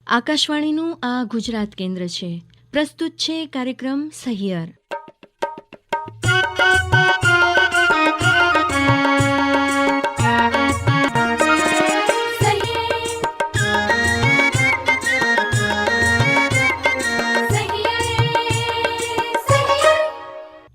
આકાશવાણીનું આ ગુજરાત કેન્દ્ર છે. પ્રસ્તુત છે કાર્યક્રમ સહિયર.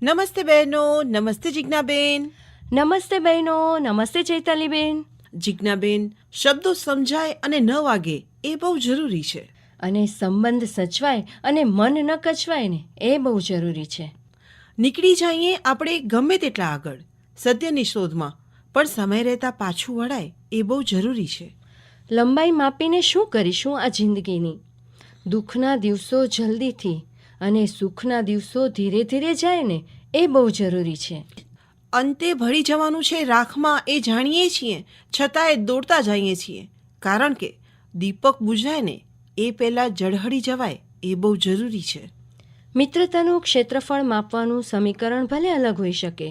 નમસ્તે બહેનો, નમસ્તે જિજ્ઞાબેન. નમસ્તે બહેનો, નમસ્તે ચૈતાલીબેન. જિજ્ઞાબેન, શબ્દો સમજાય અને ન વાગે એ બહુ જરૂરી છે. અને સંબંધ સચવાય અને મન ન કચવાય ને એ બહુ જરૂરી છે. નીકળી જઈએ આપણે ગમે તેટલા આગળ સત્યની શોધમાં, પણ સમય રહેતા પાછું વળાય એ બહુ જરૂરી છે. લંબાઈ માપીને શું કરીશું આ જિંદગીની? દુઃખના દિવસો જલ્દીથી અને સુખના દિવસો ધીરે ધીરે જાય ને એ બહુ જરૂરી છે. અંતે ભળી જવાનું છે રાખમાં એ જાણીએ છીએ, છતાંય દોડતા જઈએ છીએ, કારણ કે દીપક બુઝાય ને એ પહેલાં ઝળહળી જવાય એ બહુ જરૂરી છે. મિત્રતાનું ક્ષેત્રફળ માપવાનું સમીકરણ ભલે અલગ હોઈ શકે,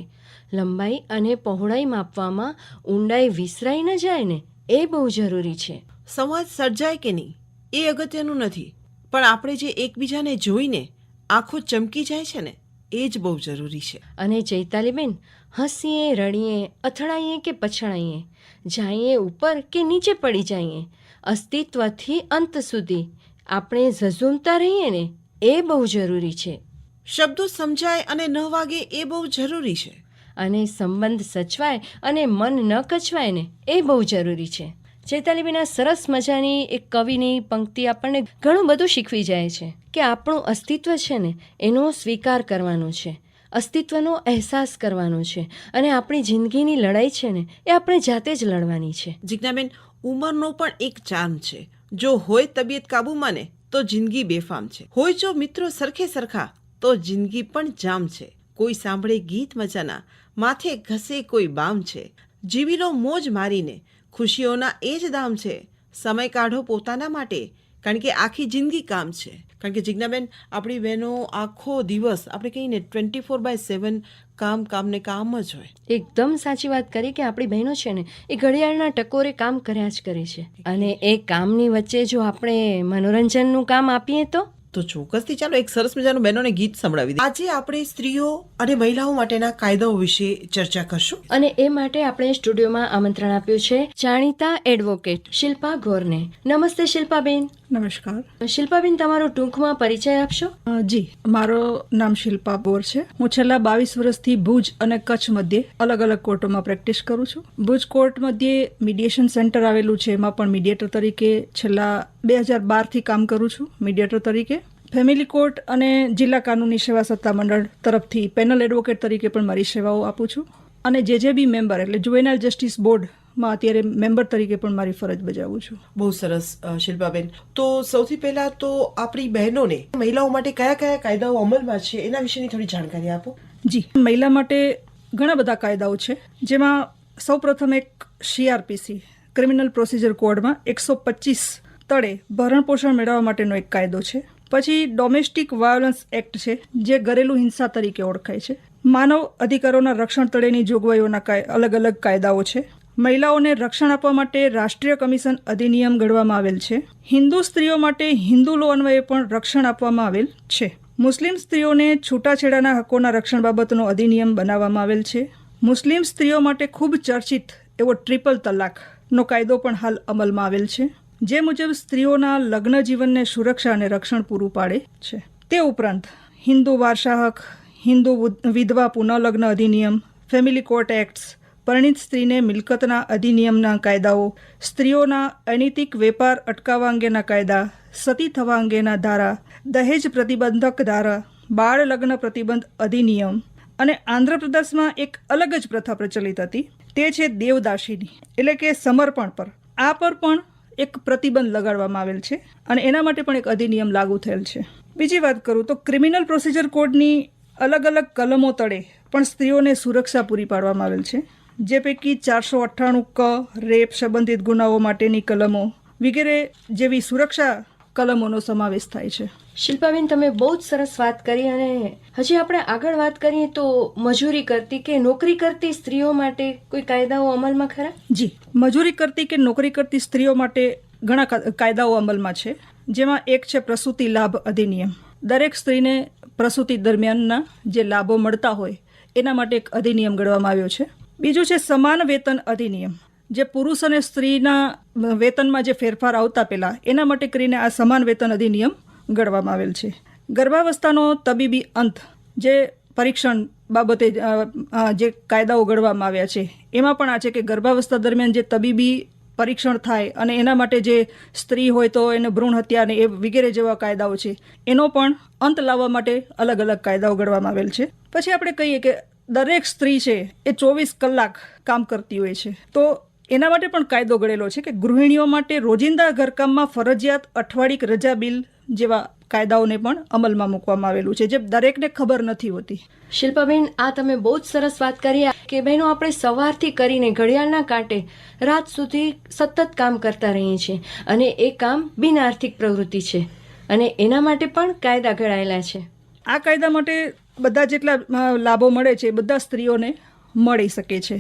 લંબાઈ અને પહોળાઈ માપવામાં ઊંડાઈ વિસરાઈ ન જાય ને એ બહુ જરૂરી છે. સંવાદ સર્જાય કે નહીં એ અગત્યનું નથી, પણ આપણે જે એકબીજાને જોઈને આંખો ચમકી જાય છે ને એ જ બહુ જરૂરી છે. અને ચૈતાલીબેન, હસીએ, રડીએ, અથડાઈએ કે પછડાઈએ, જાઈએ ઉપર કે નીચે પડી જઈએ, અસ્તિત્વથી અંત સુધી આપણે ઝઝૂમતા રહીએ ને એ બહુ જરૂરી છે. શબ્દો સમજાય અને ન વાગે એ બહુ જરૂરી છે. અને સંબંધ સચવાય અને મન ન કચવાય ને એ બહુ જરૂરી છે. ચૈતાલીબેન, આ સરસ મજાની એક કવિની પંક્તિ આપણને ઘણું બધું શીખવી જાય છે કે આપણું અસ્તિત્વ છે ને એનો સ્વીકાર કરવાનો છે, અસ્તિત્વનો અહેસાસ કરવાનો છે, અને આપણી જિંદગીની લડાઈ છે ને એ આપણે જાતે જ લડવાની છે. જિજ્ઞાબેન, ઉંમરનો પણ એક ચાર્મ છે. જો હોય તબિયત કાબૂમાં ને તો જિંદગી બેફામ છે. હોય જો મિત્રો સરખે સરખા તો જિંદગી પણ જામ છે. કોઈ સાંભળે ગીત મજાના, માથે ઘસે કોઈ બામ છે. જીવી લો મોજ મારીને, ખુશીઓના એ જ દામ છે. સમય કાઢો પોતાના માટે, કારણ કે આખી જિંદગી કામ છે. કારણ કે જિજ્ઞાબેન, આપણી બહેનો આખો દિવસ આપણે કહીને 24/7 કામ ને કામ જ હોય. એકદમ સાચી વાત કરી કે આપણી બહેનો છે ને એ ઘડિયાળના ટકોરે કામ કર્યા જ કરે છે. અને એ કામની વચ્ચે જો આપણે મનોરંજનનું કામ આપીએ તો ચોક્કસથી ચાલો એક સરસ મજાનું બહેનોને ગીત સંભળાવી દઈએ. આજે આપણે સ્ત્રીઓ અને મહિલાઓ માટેના કાયદાઓ વિશે ચર્ચા કરશું. અને એ માટે આપણે સ્ટુડિયોમાં આમંત્રણ આપ્યું છે જાણીતા એડવોકેટ શિલ્પા ગોરને. નમસ્તે શિલ્પાબેન. નમસ્કાર. શિલ્પાબેન, તમારો ટૂંકમાં પરિચય આપશો? જી, મારું નામ શિલ્પા બોર છે. હું છેલ્લા 22 વર્ષથી ભુજ અને કચ્છ મધ્યે અલગ અલગ કોર્ટોમાં પ્રેક્ટિસ કરું છું. ભુજ કોર્ટ મધ્યે મીડિયેશન સેન્ટર આવેલું છે, એમાં પણ મીડિયેટર તરીકે છેલ્લા 2012થી કામ કરું છું. મીડિયેટર તરીકે ફેમિલી કોર્ટ અને જિલ્લા કાનૂની સેવા સત્તામંડળ તરફથી પેનલ એડવોકેટ તરીકે પણ મારી સેવાઓ આપું છું. અને JJB મેમ્બર એટલે જુવેનાઇલ જસ્ટિસ બોર્ડમાં અત્યારે મેમ્બર તરીકે પણ મારી ફરજ બજાવું છું. બહુ સરસ શિલ્પાબેન. તો સૌથી પહેલા તો આપણી બહેનોને મહિલાઓ માટે કયા કયા કાયદાઓ અમલમાં છે એના વિશેની થોડી જાણકારી આપો. જી, મહિલા માટે ઘણા બધા કાયદાઓ છે, જેમાં સૌપ્રથમ એક CRPC ક્રિમિનલ પ્રોસિજર કોડમાં 125 તળે ભરણ પોષણ મેળવવા માટેનો એક કાયદો છે. પછી ડોમેસ્ટિક વાયોલન્સ એક્ટ છે, જે ઘરેલું હિંસા તરીકે ઓળખાય છે. માનવ અધિકારોના રક્ષણ તળેની જોગવાઈઓના અલગ અલગ કાયદાઓ છે. મહિલાઓને રક્ષણ આપવા માટે રાષ્ટ્રીય કમિશન અધિનિયમ ઘડવામાં આવેલ છે. હિન્દુ સ્ત્રીઓ માટે હિન્દુ લો અન્વયે પણ રક્ષણ આપવામાં આવેલ છે. મુસ્લિમ સ્ત્રીઓને છૂટાછેડાના હકોના રક્ષણ બાબતનો અધિનિયમ બનાવવામાં આવેલ છે. મુસ્લિમ સ્ત્રીઓ માટે ખૂબ ચર્ચિત એવો ટ્રિપલ તલાકનો કાયદો પણ હાલ અમલમાં આવેલ છે, જે મુજબ સ્ત્રીઓના લગ્ન જીવનને સુરક્ષા અને રક્ષણ પૂરું પાડે છે. તે ઉપરાંત હિન્દુ વારસા હક, હિન્દુ વિધવા પુનઃલગ્ન અધિનિયમ, ફેમિલી કોર્ટ એક્ટ્સ, પરિણીત સ્ત્રીને મિલકતના અધિનિયમના કાયદાઓ, સ્ત્રીઓના અનૈતિક વેપાર અટકાવવા અંગેના કાયદા, સતી થવા અંગેના ધારા, દહેજ પ્રતિબંધક ધારા, બાળ લગ્ન પ્રતિબંધ અધિનિયમ, અને આંધ્રપ્રદેશમાં એક અલગ જ પ્રથા પ્રચલિત હતી, તે છે દેવદાસીની એટલે કે સમર્પણ પર. આ પર પણ એક પ્રતિબંધ લગાડવામાં આવેલ છે અને એના માટે પણ એક અધિનિયમ લાગુ થયેલ છે. બીજી વાત કરું તો ક્રિમિનલ પ્રોસિજર કોડની અલગ અલગ કલમો તળે પણ સ્ત્રીઓને સુરક્ષા પૂરી પાડવામાં આવેલ છે, જે પૈકી 498 ક રેપ સંબંધિત ગુનાઓ માટેની કલમો વગેરે જેવી સુરક્ષા કલમોનો સમાવેશ થાય છે. શિલ્પાબેન, તમે બહુ જ સરસ વાત કરી. અને હજી આપણે આગળ વાત કરીએ તો મજૂરી કરતી કે નોકરી કરતી સ્ત્રીઓ માટે કોઈ કાયદાઓ અમલમાં ખરા? જી, મજૂરી કરતી કે નોકરી કરતી સ્ત્રીઓ માટે ઘણા કાયદાઓ અમલમાં છે, જેમાં એક છે પ્રસૂતિ લાભ અધિનિયમ. દરેક સ્ત્રીને પ્રસૂતિ દરમિયાનના જે લાભો મળતા હોય એના માટે એક અધિનિયમ ઘડવામાં આવ્યો છે. બીજું છે સમાન વેતન અધિનિયમ, જે પુરુષ અને સ્ત્રીના વેતનમાં જે ફેરફાર આવતા પહેલા એના માટે કરીને આ સમાન વેતન અધિનિયમ ઘડવામાં આવેલ છે. ગર્ભાવસ્થાનો તબીબી અંત, જે પરીક્ષણ બાબતે જે કાયદાઓ ઘડવામાં આવ્યા છે એમાં પણ આ છે કે ગર્ભાવસ્થા દરમિયાન જે તબીબી પરીક્ષણ થાય અને એના માટે જે સ્ત્રી હોય તો એને ભ્રૂણ હત્યા ને એ વગેરે જેવા કાયદાઓ છે એનો પણ અંત લાવવા માટે અલગ અલગ કાયદાઓ ઘડવામાં આવેલ છે. પછી આપણે કહીએ કે દરેક સ્ત્રી છે એ 24 કલાક કામ કરતી હોય છે, તો એના માટે પણ કાયદો ઘડેલો છે કે ગૃહિણીઓ માટે રોજિંદા ઘરકામમાં ફરજિયાત અઠવાડિક રજા બિલ જેવા કાયદાઓને પણ અમલમાં મૂકવામાં આવેલું છે, જે દરેકને ખબર નથી હોતી. શિલ્પાબેન, આ તમે બહુ જ સરસ વાત કરી કે બહેનો આપણે સવારથી કરીને ઘડિયાળના કાંટે રાત સુધી સતત કામ કરતા રહીએ છીએ અને એ કામ બિન આર્થિક પ્રવૃત્તિ છે અને એના માટે પણ કાયદા ઘડાયેલા છે. આ કાયદા માટે બધા જેટલા લાભો મળે છે બધા સ્ત્રીઓને મળી શકે છે.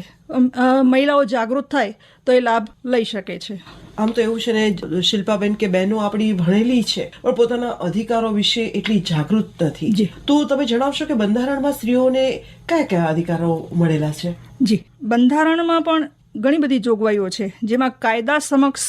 મહિલાઓ જાગૃત થાય તો એ લાભ લઈ શકે છે. આમ તો એવું છે ને શિલ્પાબેન કે બહેનો આપણી ભણેલી છે પણ પોતાના અધિકારો વિશે એટલી જાગૃત નથી. જી. તો તમે જણાવશો કે બંધારણમાં સ્ત્રીઓને કયા કયા અધિકારો મળેલા છે? જી, બંધારણમાં પણ ઘણી બધી જોગવાઈઓ છે, જેમાં કાયદા સમક્ષ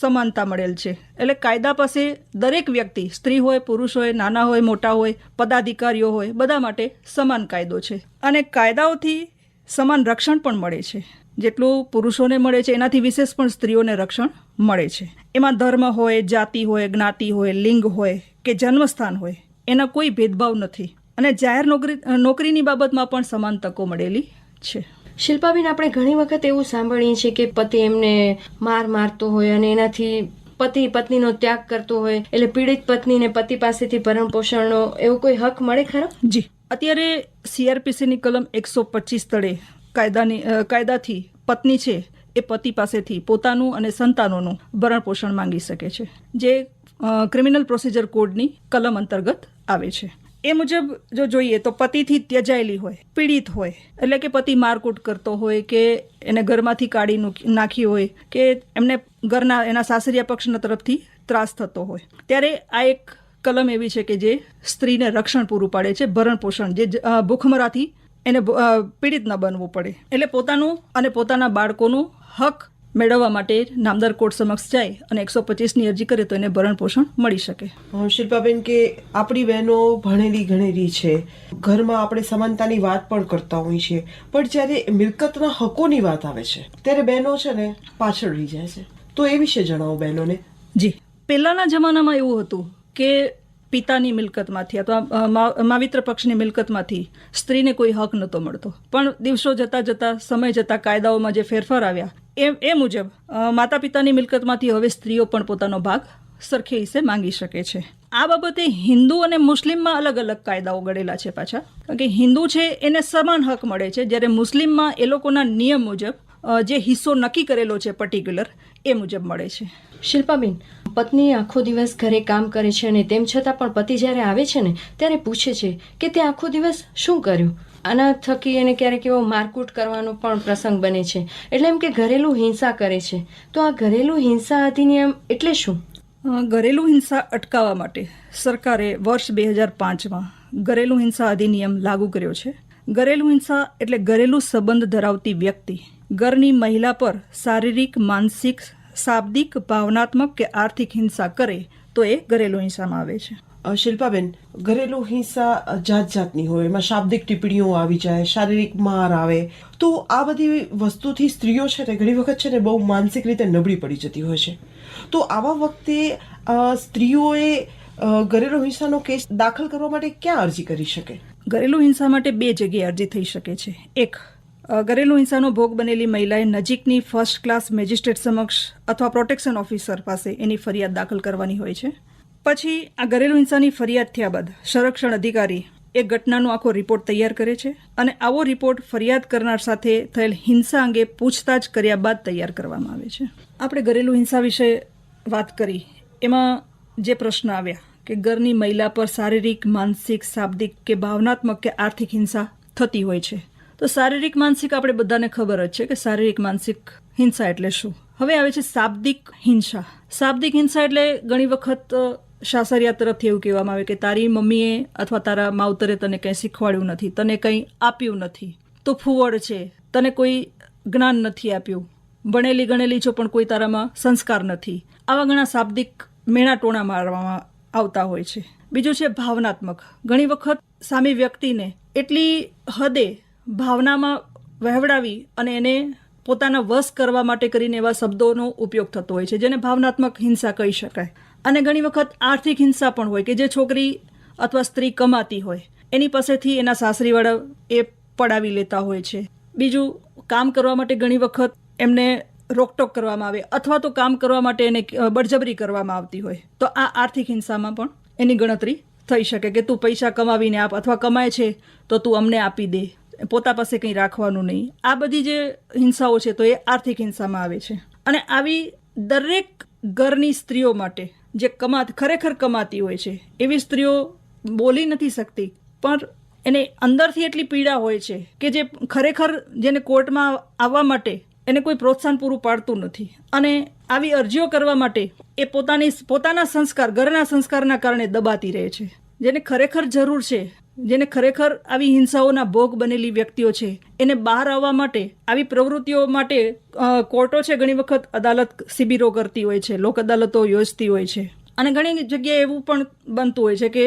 સમાનતા મળેલ છે. એટલે કાયદા પાસે દરેક વ્યક્તિ, સ્ત્રી હોય, પુરુષ હોય, નાના હોય, મોટા હોય, પદાધિકારીઓ હોય, બધા માટે સમાન કાયદો છે. અને કાયદાઓથી સમાન રક્ષણ પણ મળે છે. જેટલું પુરુષોને મળે છે એનાથી વિશેષ પણ સ્ત્રીઓને રક્ષણ મળે છે. એમાં ધર્મ હોય, જાતિ હોય, જ્ઞાતિ હોય, લિંગ હોય કે જન્મસ્થાન હોય, એના કોઈ ભેદભાવ નથી. અને જાહેર નોકરીની બાબતમાં પણ સમાન તકો મળેલી છે. શિલ્પાબેન, આપણે ઘણી વખત એવું સાંભળીએ છીએ કે પતિ એમને મારતો હોય અને એનાથી પતિ પત્નીનો ત્યાગ કરતો હોય, એટલે પીડિત પત્નીને પતિ પાસેથી ભરણ પોષણનો એવો કોઈ હક મળે ખરો? જી, અત્યારે CRPCની કલમ 125 તળે કાયદાથી પત્ની છે એ પતિ પાસેથી પોતાનું અને સંતાનોનું ભરણ પોષણ માંગી શકે છે, જે ક્રિમિનલ પ્રોસિજર કોડની કલમ અંતર્ગત આવે છે. એ મુજબ જો જોઈએ તો પતિથી ત્યજાયેલી હોય, પીડિત હોય, એટલે કે પતિ મારકૂટ કરતો હોય કે એને ઘરમાંથી કાઢી નાખી હોય કે એમને ઘરના એના સાસરિયા પક્ષના તરફથી ત્રાસ થતો હોય, ત્યારે આ એક કલમ એવી છે કે જે સ્ત્રીને રક્ષણ પૂરું પાડે છે, ભરણ પોષણ, જે ભૂખમરાથી એને પીડિત ન બનવું પડે. એટલે પોતાનું અને પોતાના બાળકોનું હક મેળવવા માટે નામદાર કોર્ટ સમક્ષ જાય અને 125ની અરજી કરે તો એને ભરણ પોષણ મળી શકે. શિલ્પાબેન, કે આપણી બહેનો ભણેલી ગણેલી છે, ઘરમાં આપણે સમાનતાની વાત પણ કરતા હોઈએ છીએ, પણ જ્યારે મિલકતના હકોની વાત આવે છે ત્યારે બહેનો છે ને પાછળ રહી જાય છે. તો એ વિશે જણાવો બહેનોને. જી, પહેલાના જમાનામાં એવું હતું કે પિતાની મિલકતમાંથી અથવા માવિત્ર પક્ષની મિલકતમાંથી સ્ત્રીને કોઈ હક નહોતો મળતો. પણ દિવસો જતા જતા, સમય જતા કાયદાઓમાં જે ફેરફાર આવ્યા એ મુજબ માતા પિતાની મિલકતમાંથી હવે સ્ત્રીઓ પણ પોતાનો ભાગ સરખે હિસ્સે માંગી શકે છે. આ બાબતે હિન્દુ અને મુસ્લિમમાં અલગ અલગ કાયદાઓ ઘડેલા છે પાછા. કારણ કે હિન્દુ છે એને સમાન હક મળે છે, જ્યારે મુસ્લિમમાં એ લોકોના નિયમ મુજબ જે હિસ્સો નક્કી કરેલો છે પર્ટિક્યુલર એ મુજબ મળે છે. શિલ્પાબેન, પત્ની આખો દિવસ ઘરે કામ કરે છે અને તેમ છતાં પણ પતિ જ્યારે આવે છે ને ત્યારે પૂછે છે કે તે આખો દિવસ શું કર્યું. આના થકી એને ક્યારેક એવો મારકૂટ કરવાનો પણ પ્રસંગ બને છે, એટલે એમ કે ઘરેલું હિંસા કરે છે. તો આ ઘરેલું હિંસા અધિનિયમ એટલે શું? ઘરેલું હિંસા અટકાવવા માટે સરકારે વર્ષ 2005માં ઘરેલું હિંસા અધિનિયમ લાગુ કર્યો છે. ઘરેલું હિંસા એટલે ઘરેલું સંબંધ ધરાવતી વ્યક્તિ ઘરની મહિલા પર શારીરિક, માનસિક, શાબ્દિક, ભાવનાત્મક કે આર્થિક હિંસા કરે તો એ ઘરેલું હિંસામાં આવે છે. શિલ્પાબેન, ઘરેલું હિંસા જાત જાતની હોય, એમાં શાબ્દિક ટિપ્પણીઓ આવી જાય, શારીરિક માર આવે, તો આ બધી વસ્તુથી સ્ત્રીઓ છે ને ઘણી વખત છે ને બહુ માનસિક રીતે નબળી પડી જતી હોય છે. તો આવા વખતે સ્ત્રીઓએ ઘરેલું હિંસાનો કેસ દાખલ કરવા માટે ક્યાં અરજી કરી શકે? ઘરેલું હિંસા માટે 2 જગ્યાએ અરજી થઈ શકે છે. એક, ઘરેલું હિંસાનો ભોગ બનેલી મહિલાએ નજીકની ફર્સ્ટ ક્લાસ મેજિસ્ટ્રેટ સમક્ષ અથવા પ્રોટેક્શન ઓફિસર પાસે એની ફરિયાદ દાખલ કરવાની હોય છે. પછી આ ઘરેલું હિંસાની ફરિયાદ થયા બાદ સંરક્ષણ અધિકારી એ ઘટનાનો આખો રિપોર્ટ તૈયાર કરે છે અને આવો રિપોર્ટ ફરિયાદ કરનાર સાથે થયેલ હિંસા અંગે પૂછતાછ કર્યા બાદ તૈયાર કરવામાં આવે છે. આપણે ઘરેલું હિંસા વિશે વાત કરી, એમાં જે પ્રશ્ન આવ્યા કે ઘરની મહિલા પર શારીરિક, માનસિક, શાબ્દિક કે ભાવનાત્મક કે આર્થિક હિંસા થતી હોય છે. તો શારીરિક, માનસિક આપણે બધાને ખબર જ છે કે શારીરિક, માનસિક હિંસા એટલે શું. હવે આવે છે શાબ્દિક હિંસા. શાબ્દિક હિંસા એટલે ઘણી વખત સાસરિયા તરફથી એવું કહેવામાં આવે કે તારી મમ્મીએ અથવા તારા માવતરે તને કંઈ શીખવાડ્યું નથી, તને કંઈ આપ્યું નથી, તો ફુવડ છે, તને કોઈ જ્ઞાન નથી આપ્યું, ભણેલી ગણેલી છો પણ કોઈ તારામાં સંસ્કાર નથી. આવા ઘણા શાબ્દિક મેણા ટોણા મારવામાં આવતા હોય છે. બીજું છે ભાવનાત્મક. ઘણી વખત સામી વ્યક્તિને એટલી હદે ભાવનામાં વહેવડાવી અને એને પોતાના વશ કરવા માટે કરીને એવા શબ્દોનો ઉપયોગ થતો હોય છે, જેને ભાવનાત્મક હિંસા કહી શકાય. અને ઘણી વખત આર્થિક હિંસા પણ હોય કે જે છોકરી અથવા સ્ત્રી કમાતી હોય એની પાસેથી એના સાસરીવાળા એ પડાવી લેતા હોય છે. બીજું, કામ કરવા માટે ઘણી વખત એમને રોકટોક કરવામાં આવે અથવા તો કામ કરવા માટે એને બળજબરી કરવામાં આવતી હોય, તો આ આર્થિક હિંસામાં પણ એની ગણતરી થઈ શકે કે તું પૈસા કમાવીને આપ, અથવા કમાય છે તો તું અમને આપી દે, પોતા પાસે કંઈ રાખવાનું નહીં. આ બધી જે હિંસાઓ છે તો એ આર્થિક હિંસામાં આવે છે. અને આવી દરેક ઘરની સ્ત્રીઓ માટે જે ખરેખર કમાતી હોય છે એવી સ્ત્રીઓ બોલી નથી શકતી, પણ એને અંદરથી એટલી પીડા હોય છે કે જે ખરેખર જેને કોર્ટમાં આવવા માટે એને કોઈ પ્રોત્સાહન પૂરું પાડતું નથી. અને આવી અરજીઓ કરવા માટે એ પોતાના સંસ્કાર, ઘરના સંસ્કારના કારણે દબાતી રહે છે. જેને ખરેખર જરૂર છે, જેને ખરેખર આવી હિંસાઓના ભોગ બનેલી વ્યક્તિઓ છે, એને બહાર આવવા માટે આવી પ્રવૃત્તિઓ માટે કોર્ટો છે ઘણી વખત અદાલત શિબિરો કરતી હોય છે, લોક અદાલતો યોજતી હોય છે. અને ઘણી જગ્યાએ એવું પણ બનતું હોય છે કે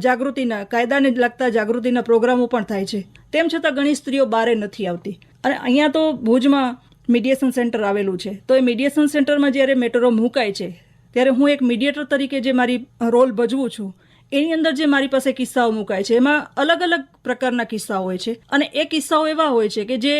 જાગૃતિના, કાયદાને લગતા જાગૃતિના પ્રોગ્રામો પણ થાય છે. તેમ છતાં ઘણી સ્ત્રીઓ બહાર નથી આવતી. અને અહીંયા તો ભુજમાં મીડિયેશન સેન્ટર આવેલું છે, તો એ મીડિયેશન સેન્ટરમાં જ્યારે મેટરો મુકાય છે ત્યારે હું એક મીડિયેટર તરીકે જે મારી રોલ ભજવું છું, એની અંદર જે મારી પાસે કિસ્સાઓ મુકાય છે એમાં અલગ અલગ પ્રકારના કિસ્સાઓ હોય છે. અને એ કિસ્સાઓ એવા હોય છે કે જે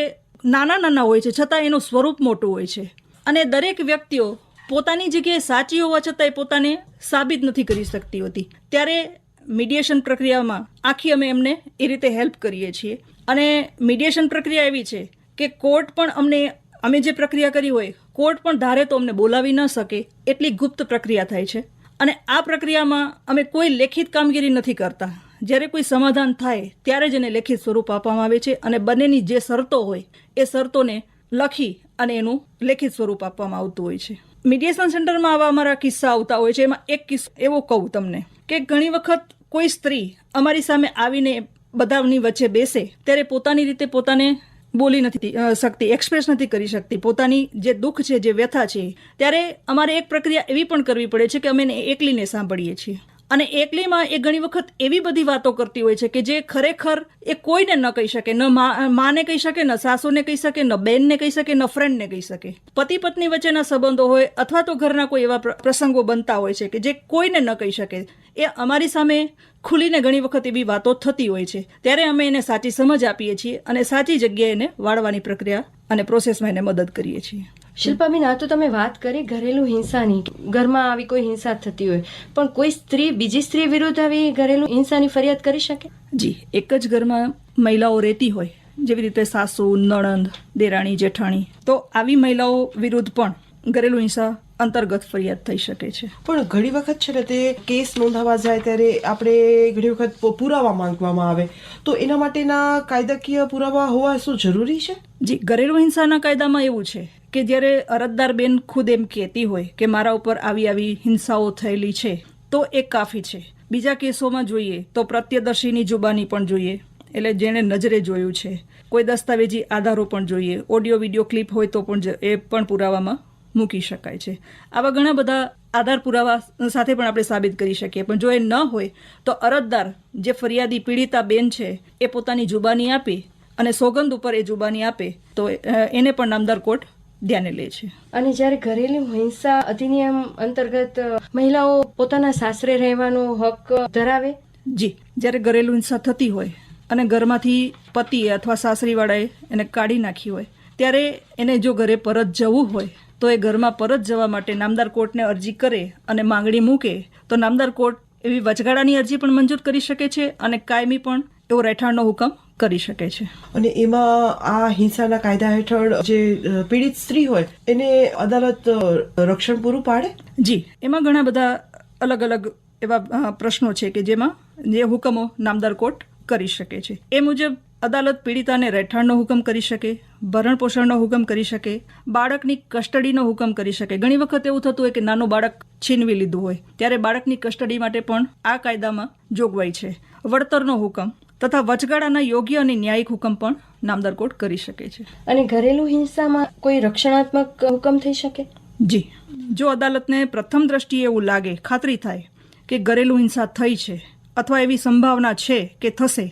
નાના હોય છે છતાં એનું સ્વરૂપ મોટું હોય છે. અને દરેક વ્યક્તિઓ પોતાની જગ્યાએ સાચી હોવા છતાં એ પોતાને સાબિત નથી કરી શકતી હોતી. ત્યારે મીડિયેશન પ્રક્રિયામાં આખી અમે એમને એ રીતે હેલ્પ કરીએ છીએ. અને મીડિયેશન પ્રક્રિયા એવી છે કે કોર્ટ પણ અમે જે પ્રક્રિયા કરી હોય, કોર્ટ પણ ધારે તો અમને બોલાવી ન શકે એટલી ગુપ્ત પ્રક્રિયા થાય છે. અને આ પ્રક્રિયામાં અમે કોઈ લેખિત કામગીરી નથી કરતા. જ્યારે કોઈ સમાધાન થાય ત્યારે જ એને લેખિત સ્વરૂપ આપવામાં આવે છે અને બંનેની જે શરતો હોય એ શરતોને લખી અને એનું લેખિત સ્વરૂપ આપવામાં આવતું હોય છે. મીડિયેશન સેન્ટરમાં આવા અમારા કિસ્સા આવતા હોય છે. એમાં એક કિસ્સો એવો કહું તમને કે ઘણી વખત કોઈ સ્ત્રી અમારી સામે આવીને બધાની વચ્ચે બેસે ત્યારે પોતાની રીતે પોતાને બોલી નથી શકતી, એક્સપ્રેસ નથી કરી શકતી પોતાની જે દુઃખ છે, જે વ્યથા છે. ત્યારે અમારે એક પ્રક્રિયા એવી પણ કરવી પડે છે કે અમે એને એકલીને સાંભળીએ છીએ. અને એકલીમાં એ ઘણી વખત એવી બધી વાતો કરતી હોય છે કે જે ખરેખર એ કોઈને ન કહી શકે, ન માને કહી શકે, ન સાસુને કહી શકે, ન બેનને કહી શકે, ન ફ્રેન્ડને કહી શકે. પતિ પત્ની વચ્ચેના સંબંધો હોય અથવા તો ઘરના કોઈ એવા પ્રસંગો બનતા હોય છે કે જે કોઈને ન કહી શકે, એ અમારી સામે ખુલીને ઘણી વખત એવી વાતો થતી હોય છે. ત્યારે અમે એને સાચી સમજ આપીએ છીએ અને સાચી જગ્યાએ એને વાળવાની પ્રક્રિયા અને પ્રોસેસમાં એને મદદ કરીએ છીએ. શિલ્પાબેન, આ તો તમે વાત કરી ઘરેલું હિંસાની, ઘરમાં આવી કોઈ હિંસા થતી હોય પણ કોઈ સ્ત્રી બીજી સ્ત્રી વિરુદ્ધ આવી ઘરેલું હિંસાની ફરિયાદ કરી શકે? જી, એક જ ઘરમાં મહિલાઓ રહેતી હોય, જેવી રીતે સાસુ, નણંદ, દેરાણી, જેઠાણી, તો આવી મહિલાઓ વિરુદ્ધ પણ ઘરેલું હિંસા અંતર્ગત ફરિયાદ થઈ શકે છે. પણ ઘણી વખત છે ને તે કેસ નોંધાવા જાય ત્યારે આપણે ઘણી વખત પુરાવા માંગવામાં આવે, તો એના માટેના કાયદાકીય પુરાવા હોવા શું જરૂરી છે? જી, ઘરેલું હિંસાના કાયદામાં એવું છે કે જ્યારે અરજદાર બેન ખુદ એમ કહેતી હોય કે મારા ઉપર આવી હિંસાઓ થયેલી છે તો એ કાફી છે. બીજા કેસોમાં જોઈએ તો પ્રત્યદર્શીની જુબાની પણ જોઈએ, એટલે જેણે નજરે જોયું છે. કોઈ દસ્તાવેજી આધારો પણ જોઈએ, ઓડિયો વિડીયો ક્લિપ હોય તો પણ એ પણ પુરાવામાં મૂકી શકાય છે. આવા ઘણા બધા આધાર પુરાવા સાથે પણ આપણે સાબિત કરી શકીએ. પણ જો એ ન હોય તો અરજદાર, જે ફરિયાદી પીડિતા બેન છે, એ પોતાની જુબાની આપી અને સોગંદ ઉપર એ જુબાની આપે તો એને પણ નામદાર કોર્ટ ધ્યાને લે છે. અને જ્યારે ઘરેલું હિંસા અધિનિયમ અંતર્ગત મહિલાઓ પોતાના સાસરે રહેવાનો હક ધરાવે? જી, જ્યારે ઘરેલું હિંસા થતી હોય અને ઘરમાંથી પતિએ અથવા સાસરીવાળાએ એને કાઢી નાખી હોય ત્યારે એને જો ઘરે પરત જવું હોય તો એ ઘરમાં પરત જવા માટે નામદાર કોર્ટને અરજી કરે અને માંગણી મૂકે તો નામદાર કોર્ટ એવી વચગાળાની અરજી પણ મંજૂર કરી શકે છે અને કાયમી પણ એવો રહેઠાણનો હુકમ કરી શકે છે. અને એમાં આ હિંસાના કાયદા હેઠળ જે પીડિત સ્ત્રી હોય એને અદાલત રક્ષણ પૂરું પાડે? જી, એમાં ઘણા બધા અલગ અલગ એવા પ્રશ્નો છે કે જેમાં જે હુકમો નામદાર કોર્ટ કરી શકે છે. એ મુજબ અદાલત પીડિતાને રહેઠાણનો હુકમ કરી શકે, ભરણપોષણનો હુકમ કરી શકે, બાળકની કસ્ટડીનો હુકમ કરી શકે. ઘણી વખત એવું થતું હોય કે નાનું બાળક છીનવી લીધું હોય ત્યારે બાળકની કસ્ટડી માટે પણ આ કાયદામાં જોગવાઈ છે. વળતરનો હુકમ તથા વચગાળાના યોગ્ય અને ન્યાયિક હુકમ પણ નામદાર કોર્ટ કરી શકે છે. અને ઘરેલું હિંસામાં કોઈ રક્ષણાત્મક હુકમ થઈ શકે? જી, જો અદાલતને પ્રથમ દ્રષ્ટિએ એવું લાગે, ખાતરી થાય કે ઘરેલું હિંસા થઈ છે અથવા એવી સંભાવના છે કે થશે,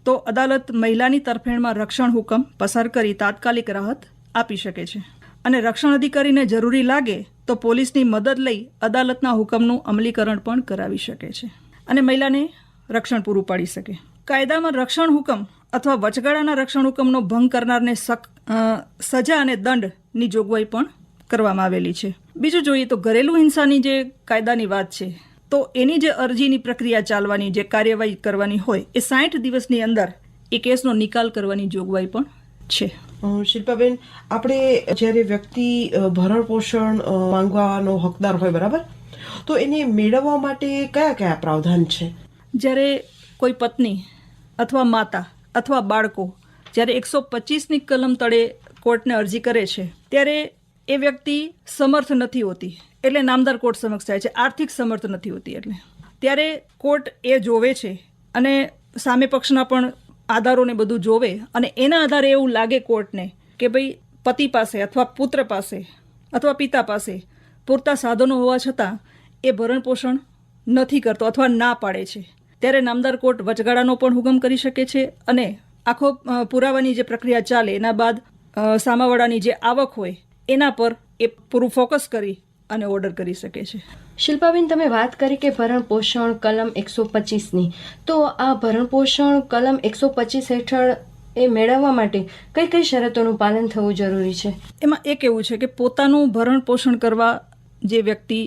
તો અદાલત મહિલાની તરફેણમાં રક્ષણ હુકમ પસાર કરી તાત્કાલિક રાહત આપી શકે છે. અને રક્ષણ અધિકારીને જરૂરી લાગે તો પોલીસની મદદ લઈ અદાલતના હુકમનું અમલીકરણ પણ કરાવી શકે છે અને મહિલાને રક્ષણ પૂરું પાડી શકે. કાયદામાં રક્ષણ હુકમ અથવા વચગાળાના રક્ષણ હુકમનો ભંગ કરનારને સજા અને દંડની જોગવાઈ પણ કરવામાં આવેલી છે. બીજું જોઈએ તો ઘરેલું હિંસાની જે કાયદાની વાત છે, તો એની જે અરજીની પ્રક્રિયા ચાલવાની, જે કાર્યવાહી કરવાની હોય, એ 60 દિવસની અંદર એ કેસનો નિકાલ કરવાની જોગવાઈ પણ છે. શિલ્પાબેન, આપણે જ્યારે વ્યક્તિ ભરણ પોષણ માંગવાનો હકદાર હોય, બરાબર, તો એને મેળવવા માટે કયા કયા પ્રાવધાન છે? જ્યારે કોઈ પત્ની અથવા માતા અથવા બાળકો જ્યારે 125ની કલમ તળે કોર્ટને અરજી કરે છે ત્યારે એ વ્યક્તિ સમર્થ નથી હોતી, એટલે નામદાર કોર્ટ સમક્ષ જાય છે. આર્થિક સમર્થ નથી હોતી, એટલે ત્યારે કોર્ટ એ જોવે છે અને સામે પક્ષના પણ આધારોને બધું જોવે અને એના આધારે એવું લાગે કોર્ટને કે ભાઈ પતિ પાસે અથવા પુત્ર પાસે અથવા પિતા પાસે પૂરતા સાધનો હોવા છતાં એ ભરણ પોષણ નથી કરતો અથવા ના પાડે છે, ત્યારે નામદાર કોર્ટ વચગાળાનો પણ હુકમ કરી શકે છે અને આખો પુરાવાની જે પ્રક્રિયા ચાલે એના બાદ સામાવાળાની જે આવક હોય એના પર એ પૂરું ફોકસ કરી અને ઓર્ડર કરી શકે છે. શિલ્પાબેન, તમે વાત કરી કે ભરણ પોષણ કલમ 125ની, તો આ ભરણ પોષણ કલમ 125 હેઠળ એ મેળવવા માટે કઈ કઈ શરતોનું પાલન થવું જરૂરી છે? એમાં એક એવું છે કે પોતાનું ભરણ પોષણ કરવા જે વ્યક્તિ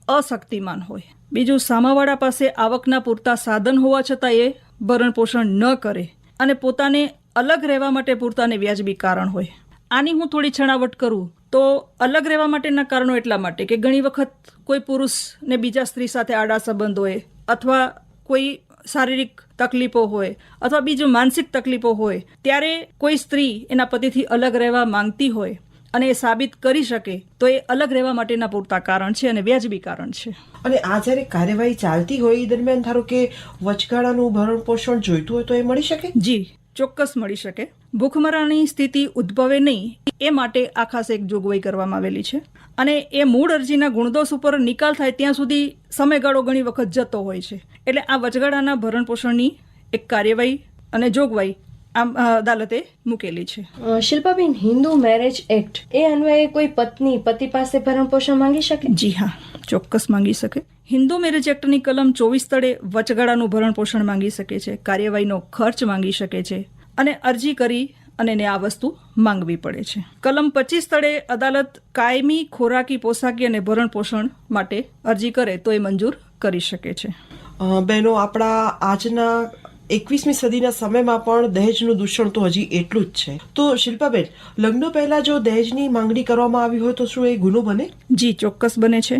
અશક્તિમાન હોય, બીજું સામાવાળા પાસે આવકના પૂરતા સાધન હોવા છતાં એ ભરણ પોષણ ન કરે અને પોતાને અલગ રહેવા માટે પૂરતા અને વ્યાજબી કારણ હોય. આની હું થોડી છણાવટ કરું તો અલગ રહેવા માટેના કારણો એટલા માટે કે ઘણી વખત કોઈ પુરુષને બીજા સ્ત્રી સાથે આડા સંબંધ હોય અથવા કોઈ શારીરિક તકલીફો હોય અથવા બીજું માનસિક તકલીફો હોય, ત્યારે કોઈ સ્ત્રી એના પતિથી અલગ રહેવા માંગતી હોય અને એ સાબિત કરી શકે તો એ અલગ રહેવા માટેના પૂરતા કારણ છે અને વ્યાજબી કારણ છે. અને આ જ્યારે કાર્યવાહી ચાલતી હોય એ દરમિયાન ધારો કે વચગાળાનું ભરણ પોષણ જોઈતું હોય તો એ મળી શકે? જી, ચોક્કસ મળી શકે. ભૂખમરાની સ્થિતિ ઉદ્ભવે નહીં એ માટે આ ખાસ એક જોગવાઈ કરવામાં આવેલી છે અને એ મૂળ અરજીના ગુણદોષ ઉપર નિકાલ થાય ત્યાં સુધી સમયગાળો ઘણી વખત જતો હોય છે. એટલે આ વચગાળાના ભરણ પોષણની એક કાર્યવાહી અને જોગવાઈ આમ અદાલતે મૂકેલી છે. શિલ્પાબેન, હિન્દુ મેરેજ એક્ટ એ અન્વયે કોઈ પત્ની પતિ પાસે ભરણ પોષણ માંગી શકે? જી હા, ચોક્કસ માંગી શકે. હિન્દુ મેરેજ એક્ટની કલમ 24 તળે વચગાળાનું ભરણ પોષણ માંગી શકે છે, કાર્યવાહીનો ખર્ચ માંગી શકે છે અને અરજી કરી અને એને આ વસ્તુ માંગવી પડે છે. કલમ 25 તળે અદાલત કાયમી ખોરાકી, પોશાકી અને ભરણ પોષણ માટે અરજી કરે તો એ મંજૂર કરી શકે છે. બહેનો, આપણા આજના 21મી સદીના સમયમાં પણ દહેજનું દૂષણ તો હજી એટલું જ છે. તો શિલ્પાબેન, લગ્ન પહેલા જો દહેજની માંગણી કરવામાં આવી હોય તો શું એ ગુનો બને? જી, ચોક્કસ બને છે.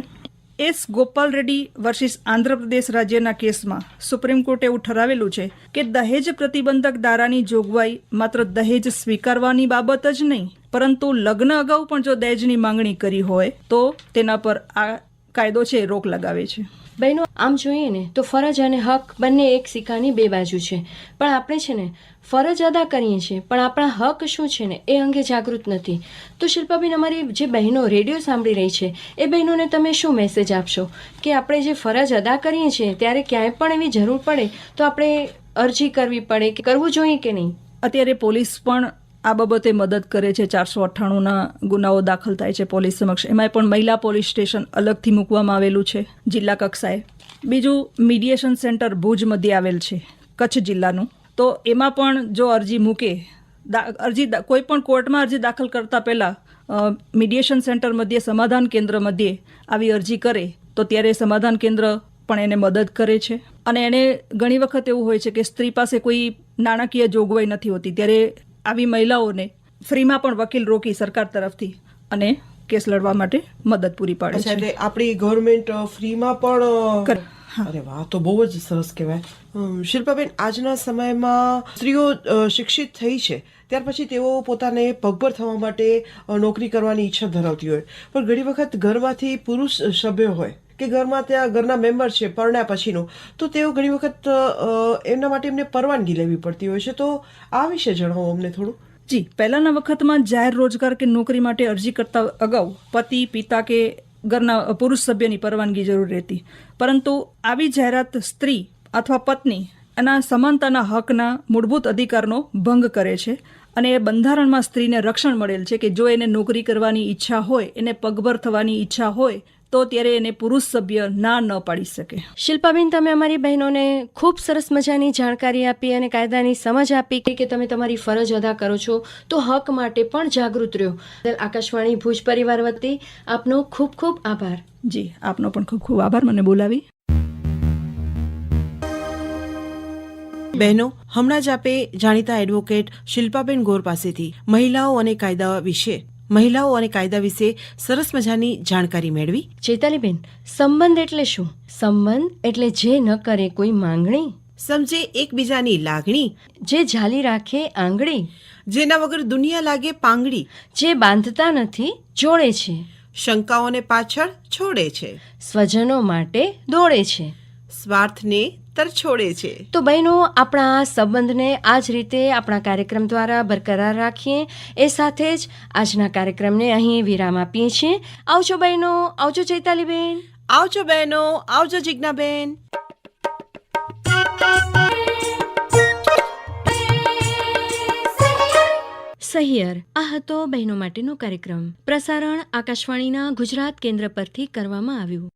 એસ ગોપાલ રેડ્ડી વર્સિસ આંધ્રપ્રદેશ રાજ્યના કેસમાં સુપ્રીમ કોર્ટે એવું ઠરાવેલું છે કે દહેજ પ્રતિબંધક ધારાની જોગવાઈ માત્ર દહેજ સ્વીકારવાની બાબત જ નહીં, પરંતુ લગ્ન અગાઉ પણ જો દહેજની માંગણી કરી હોય તો તેના પર આ કાયદો છે રોક લગાવે છે. બહેનો, આમ જોઈએ ને તો ફરજ અને હક બંને એક સિક્કાની બે બાજુ છે, પણ આપણે છે ને ફરજ અદા કરીએ છીએ પણ આપણા હક શું છે ને એ અંગે જાગૃત નથી. તો શિલ્પાબેન, અમારી જે બહેનો રેડિયો સાંભળી રહી છે એ બહેનોને તમે શું મેસેજ આપશો કે આપણે જે ફરજ અદા કરીએ છીએ ત્યારે ક્યાંય પણ એવી જરૂર પડે તો આપણે અરજી કરવી પડે કે કરવું જોઈએ કે નહીં? અત્યારે પોલીસ પણ આ બાબતે મદદ કરે છે. 498ના ગુનાઓ દાખલ થાય છે પોલીસ સમક્ષ. એમાં પણ મહિલા પોલીસ સ્ટેશન અલગથી મૂકવામાં આવેલું છે જિલ્લા કક્ષાએ. બીજું મીડિયેશન સેન્ટર ભુજ મધ્યે આવેલ છે કચ્છ જિલ્લાનું. તો એમાં પણ જો અરજી મૂકે, કોઈ પણ કોર્ટમાં અરજી દાખલ કરતા પહેલાં મીડિયેશન સેન્ટર મધ્યે, સમાધાન કેન્દ્ર મધ્યે આવી અરજી કરે તો ત્યારે સમાધાન કેન્દ્ર પણ એને મદદ કરે છે. અને એને ઘણી વખત એવું હોય છે કે સ્ત્રી પાસે કોઈ નાણાકીય જોગવાઈ નથી હોતી, ત્યારે આવી મહિલાઓને ફ્રીમાં પણ વકીલ રોકી સરકાર તરફથી અને કેસ લડવા માટે મદદ પૂરી પાડે છે. એટલે આપણી ગવર્મેન્ટ ફ્રીમાં પણ અરે વાહ, તો બહુ જ સરસ કહેવાય. શિલ્પાબેન, આજના સમયમાં સ્ત્રીઓ શિક્ષિત થઈ છે, ત્યાર પછી તેઓ પોતાને પગભર થવા માટે નોકરી કરવાની ઈચ્છા ધરાવતી હોય, પણ ઘણી વખત ઘરમાંથી પુરુષ સભ્ય હોય કે ઘરમાં ત્યાં ઘરના મેમ્બર છે પરણ્યા પછીનું, તો તેઓ ઘણી વખત એમના માટે એમને પરવાનગી લેવી પડતી હોય છે. તો આ વિશે જણાવો અમને થોડું. જી, પહેલાંના વખતમાં જાહેર રોજગાર કે નોકરી માટે અરજી કરતા અગાઉ પતિ, પિતા કે ઘરના પુરુષ સભ્યની પરવાનગી જરૂર રહેતી, પરંતુ આવી જાહેરાત સ્ત્રી અથવા પત્ની એના સમાનતાના હકના મૂળભૂત અધિકારનો ભંગ કરે છે અને એ બંધારણમાં સ્ત્રીને રક્ષણ મળેલ છે કે જો એને નોકરી કરવાની ઈચ્છા હોય, એને પગભર થવાની ઈચ્છા હોય તો ત્યારે એને પુરુષ સભ્ય ના ન પાડી શકે. શિલ્પાબેન, તમે અમારી બહેનોને ખૂબ સરસ મજાની જાણકારી આપી અને કાયદાની સમજ આપી કે તમે તમારી ફરજ અદા કરો છો તો હક માટે પણ જાગૃત રહ્યો. આકાશવાણી ભુજ પરિવાર વતી આપનો ખૂબ ખૂબ આભાર. જી, આપનો પણ ખૂબ ખૂબ આભાર મને બોલાવી. બહેનો, હમણાં જ આપે જાણીતા એડવોકેટ શિલ્પાબેન ગોર પાસેથી મહિલાઓ અને કાયદા વિશે સરસ મજાની જાણકારી મેળવી. ચૈતાલીબેન, સંબંધ એટલે શું? સંબંધ એટલે જે ન કરે કોઈ માંગણી, સમજે એકબીજાની લાગણી, જે ઝાલી રાખે આંગળી, જેના વગર દુનિયા લાગે પાંગડી, જે બાંધતા નથી જોડે છે, શંકાઓને પાછળ છોડે છે, સ્વજનો માટે દોડે છે, સ્વાર્થને તરછોડે છે. તો બહેનો, આપણા આ સંબંધને આ જ રીતે આપણા કાર્યક્રમ દ્વારા બરકરાર રાખીએ. એ સાથે જ આજના કાર્યક્રમને અહીં વિરામ આપીએ છીએ. આવજો બહેનો, આવજો ચૈતાલીબેન. આવજો બહેનો, આવજો જિજ્ઞાબેન. સહિયર, આ હતો બહેનો માટેનો કાર્યક્રમ. પ્રસારણ આકાશવાણીના ગુજરાત કેન્દ્ર પરથી કરવામાં આવ્યું.